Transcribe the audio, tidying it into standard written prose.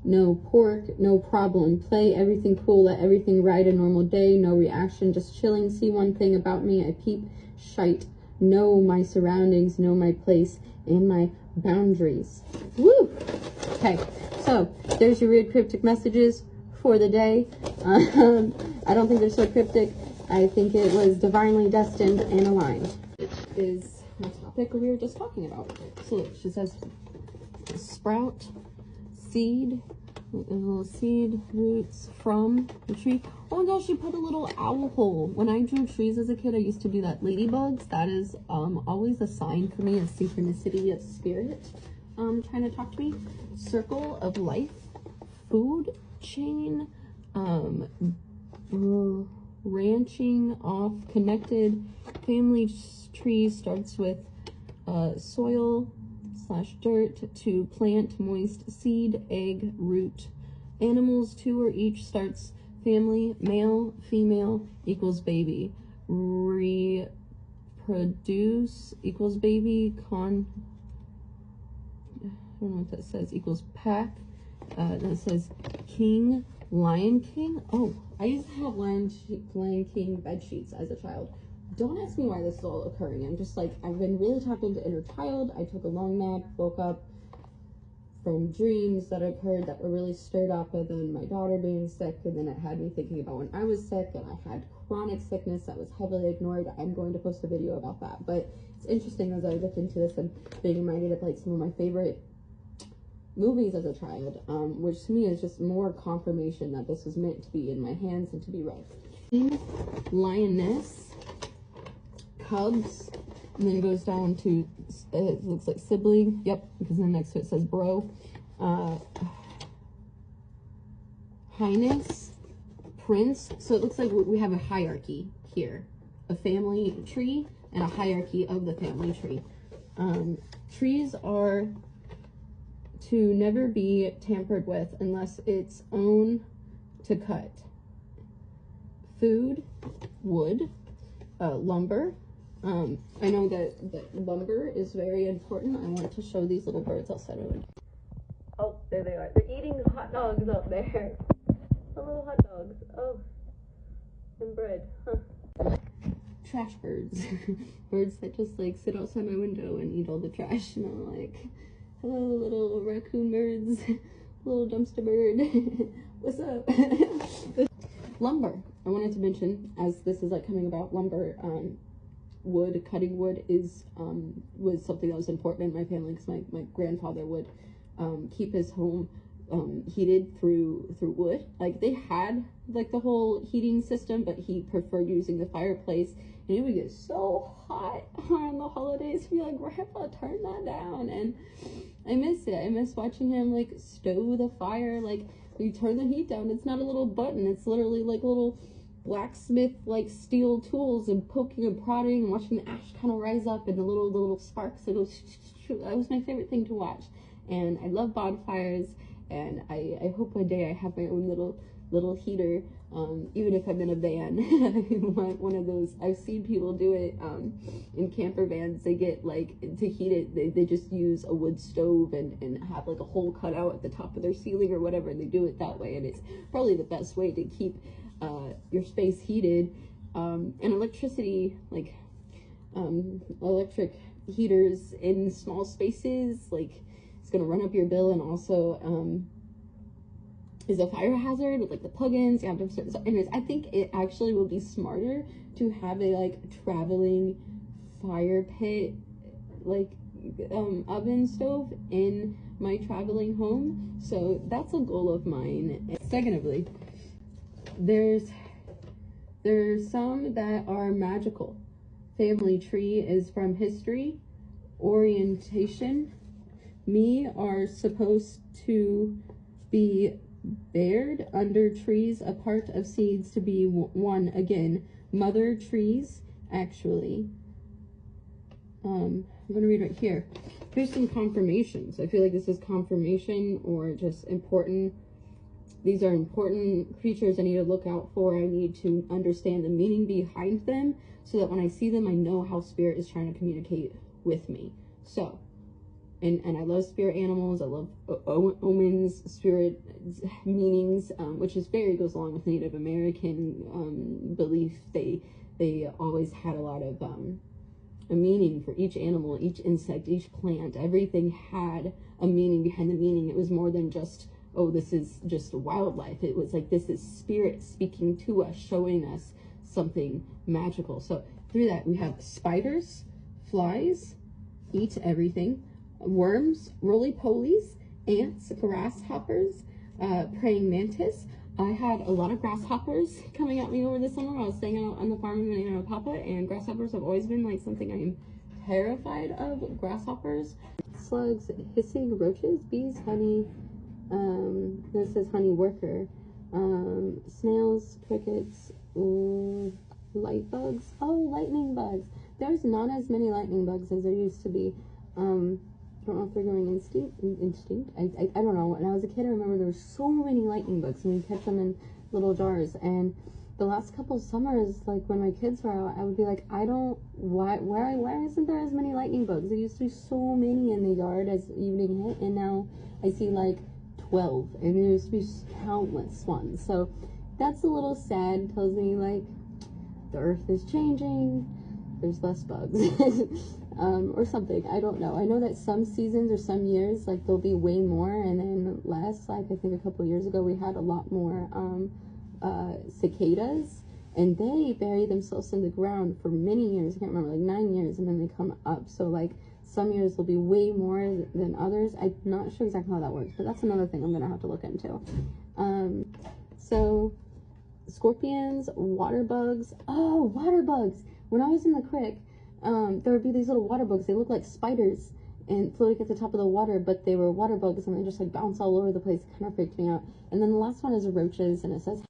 No pork, no problem. Play, everything cool, let everything ride, a normal day, no reaction, just chilling. See one thing about me, I peep, shite. Know my surroundings, know my place, and my boundaries. Woo! Okay, so there's your weird cryptic messages for the day. I don't think they're so cryptic. I think it was divinely destined and aligned. Which is the topic we were just talking about. So look, she says sprout, seed, a little seed roots from the tree. Oh my gosh, she put a little owl hole. When I drew trees as a kid, I used to do that. Ladybugs, that is always a sign for me of synchronicity of spirit trying to talk to me. Circle of life, food chain, ranching off, connected, family tree starts with soil / dirt to plant, moist, seed, egg, root. Animals, 2 or each starts family, male, female equals baby. Reproduce equals baby, I don't know what that says, equals pack. That says king, lion king. Oh, I used to have lion king bed sheets as a child. Don't ask me why this is all occurring. I'm just like, I've been really tapped into inner child. I took a long nap, woke up from dreams that occurred that were really stirred up, and then my daughter being sick, and then it had me thinking about when I was sick, and I had chronic sickness that was heavily ignored. I'm going to post a video about that, but it's interesting as I look into this and being reminded of like some of my favorite movies as a child, which to me is just more confirmation that this was meant to be in my hands and to be read. Lioness, cubs, and then it goes down to, it looks like sibling, yep, because then next to it says bro. Highness, prince, so it looks like we have a hierarchy here, a family tree and a hierarchy of the family tree. Trees are to never be tampered with unless it's own to cut. Food, wood, lumber. I know that lumber is very important. I want to show these little birds outside of it. Oh, there they are. They're eating hot dogs up there. The little hot dogs. Oh, and bread. Huh. Trash birds. Birds that just like sit outside my window and eat all the trash. And I'm like, hello, little raccoon birds. Little dumpster bird. What's up? Lumber. I wanted to mention, as this is like coming about, lumber, wood, cutting wood is was something that was important in my family, because my grandfather would keep his home heated through wood. Like, they had like the whole heating system, but he preferred using the fireplace, and it would get so hot on the holidays. Be like, Grandpa, turn that down. And I miss it. I miss watching him like stow the fire. Like, you turn the heat down, it's not a little button, it's literally like a little blacksmith like steel tools, and poking and prodding and watching the ash kind of rise up and the little sparks that goes. That was my favorite thing to watch. And I love bonfires, and I hope one day I have my own little heater, even if I'm in a van. I want one of those. I've seen people do it in camper vans. They get like, to heat it, they just use a wood stove and have like a hole cut out at the top of their ceiling or whatever, and they do it that way, and it's probably the best way to keep your space heated. And electricity, like electric heaters in small spaces, like, it's gonna run up your bill, and also is a fire hazard with like the plugins. Yeah, so anyways, I think it actually will be smarter to have a like traveling fire pit, like oven stove in my traveling home. So that's a goal of mine. Secondly, there's some that are magical. Family tree is from history. Orientation, me are supposed to be bared under trees, a part of seeds to be one again. Mother trees, actually. I'm gonna read right here. Here's some confirmations. I feel like this is confirmation, or just important. These are important creatures I need to look out for. I need to understand the meaning behind them, so that when I see them, I know how spirit is trying to communicate with me. So, and I love spirit animals. I love omens, spirit meanings, which is goes along with Native American belief. They always had a lot of a meaning for each animal, each insect, each plant. Everything had a meaning behind the meaning. It was more than just, oh, this is just wildlife. It was like, this is spirit speaking to us, showing us something magical. So through that, we have spiders, flies, eat everything, worms, roly-polies, ants, grasshoppers, praying mantis. I had a lot of grasshoppers coming at me over the summer. I was staying out on the farm in Banana Papa, and grasshoppers have always been like something I am terrified of. Grasshoppers, slugs, hissing roaches, bees, honey. This says honey worker. Snails, crickets, light bugs. Oh, lightning bugs. There's not as many lightning bugs as there used to be. I don't know if they're going instinct. I don't know. When I was a kid, I remember there were so many lightning bugs, and we'd catch them in little jars. And the last couple of summers, like when my kids were out, I would be like, why isn't there as many lightning bugs? There used to be so many in the yard as evening hit, and now I see like 12, and there used to be countless ones. So that's a little sad. Tells me like the earth is changing. There's less bugs. Or something. I don't know. I know that some seasons or some years, like, there'll be way more and then less. Like, I think a couple years ago we had a lot more cicadas, and they bury themselves in the ground for many years. I can't remember, like 9 years, and then they come up. So like some years will be way more than others. I'm not sure exactly how that works, but that's another thing I'm gonna have to look into. So scorpions, water bugs. Oh, water bugs. When I was in the creek, there would be these little water bugs. They look like spiders and floating at the top of the water, but they were water bugs, and they just like bounce all over the place. It kind of freaked me out. And then the last one is roaches, and it says